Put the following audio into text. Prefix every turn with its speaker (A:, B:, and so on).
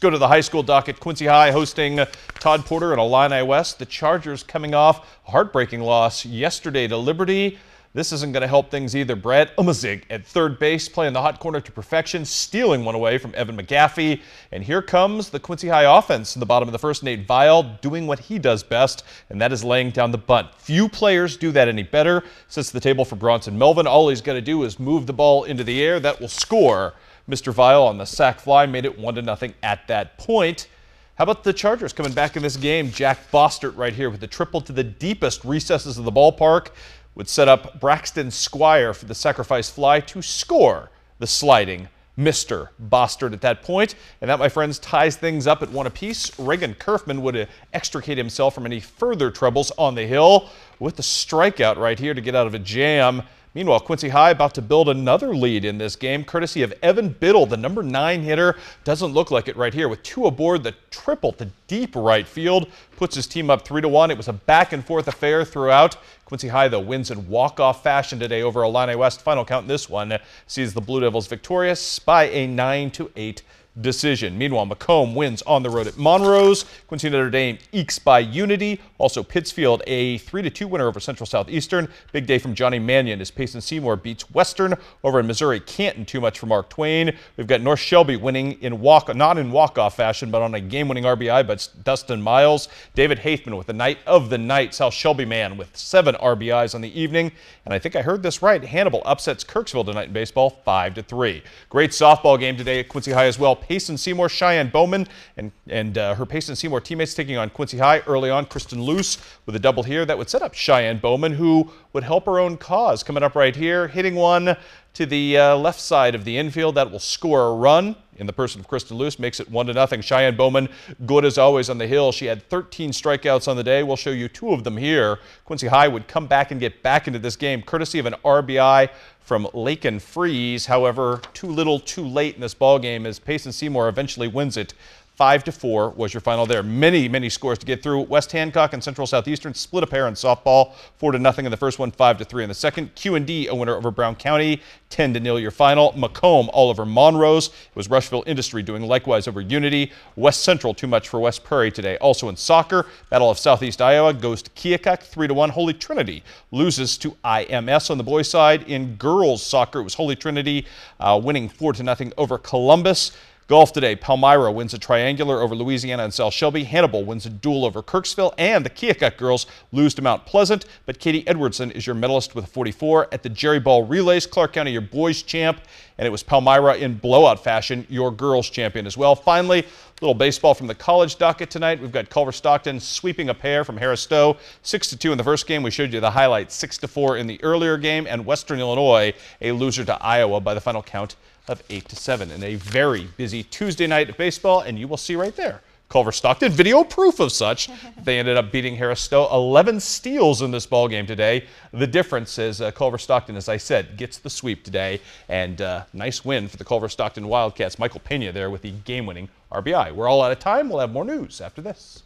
A: Let's go to the high school docket. Quincy High hosting Todd Porter and Illini West. The Chargers coming off a heartbreaking loss yesterday to Liberty. This isn't going to help things either. Brad Umazig at third base, playing the hot corner to perfection, stealing one away from Evan McGaffey. And here comes the Quincy High offense in the bottom of the first. Nate Vial doing what he does best, and that is laying down the bunt. Few players do that any better. Sets the table for Bronson Melvin. All he's got to do is move the ball into the air. That will score. Mr. Vial on the sac fly made it 1-0 at that point. How about the Chargers coming back in this game? Jack Bostert right here with the triple to the deepest recesses of the ballpark would set up Braxton Squire for the sacrifice fly to score the sliding Mr. Bostert at that point. And that, my friends, ties things up at 1 apiece. Reagan Kerfman would extricate himself from any further troubles on the hill with the strikeout right here to get out of a jam. Meanwhile, Quincy High about to build another lead in this game, courtesy of Evan Biddle, the number 9 hitter. Doesn't look like it right here. With 2 aboard, the triple to deep right field puts his team up 3-1. It was a back-and-forth affair throughout. Quincy High, though, wins in walk-off fashion today over Illini West. Final count in this one sees the Blue Devils victorious by a 9-8 decision. Meanwhile, Macomb wins on the road at Monrose. Quincy Notre Dame ekes by Unity. Also, Pittsfield a 3-2 winner over Central Southeastern. Big day from Johnny Mannion as Payson Seymour beats Western. Over in Missouri, Canton too much for Mark Twain. We've got North Shelby winning in not in walk-off fashion, but on a game-winning RBI by Dustin Miles. David Heathman with the night of the night. South Shelby man with 7 RBIs on the evening. And I think I heard this right. Hannibal upsets Kirksville tonight in baseball 5-3. Great softball game today at Quincy High as well. Payson Seymour, Cheyenne Bowman, and her Payson Seymour teammates taking on Quincy High early on. Kristen Luce with a double here. That would set up Cheyenne Bowman, who would help her own cause. Coming up right here, hitting one to the left side of the infield. That will score a run in the person of Kristen Luce. Makes it 1-0. Cheyenne Bowman, good as always on the hill. She had 13 strikeouts on the day. We'll show you 2 of them here. Quincy High would come back and get back into this game, courtesy of an RBI from Laken Freeze. However, too little, too late in this ball game as Payson Seymour eventually wins it. 5-4 was your final there. Many scores to get through. West Hancock and Central Southeastern split a pair in softball. 4-0 in the first one, 5-3 in the second. Q&D a winner over Brown County. 10-0 your final. Macomb all over Monrose. It was Rushville Industry doing likewise over Unity. West Central too much for West Prairie today. Also in soccer, Battle of Southeast Iowa goes to Keokuk 3-1. Holy Trinity loses to IMS on the boys' side. In girls soccer, it was Holy Trinity winning 4-0 over Columbus. Golf today, Palmyra wins a triangular over Louisiana and South Shelby. Hannibal wins a duel over Kirksville, and the Keokuk girls lose to Mount Pleasant. But Katie Edwardson is your medalist with a 44. At the Jerry Ball Relays, Clark County your boys champ, and it was Palmyra in blowout fashion, your girls champion as well. Finally, little baseball from the college docket tonight. We've got Culver Stockton sweeping a pair from Harris Stowe, 6-2 in the first game. We showed you the highlights, 6-4 in the earlier game, and Western Illinois a loser to Iowa by the final count of 8-7 in a very busy Tuesday night of baseball, and you will see right there Culver Stockton, video proof of such. They ended up beating Harris Stowe. 11 steals in this ball game today. The difference is Culver Stockton, as I said, gets the sweep today, and nice win for the Culver Stockton Wildcats. Michael Pena there with the game-winning RBI. We're all out of time. We'll have more news after this.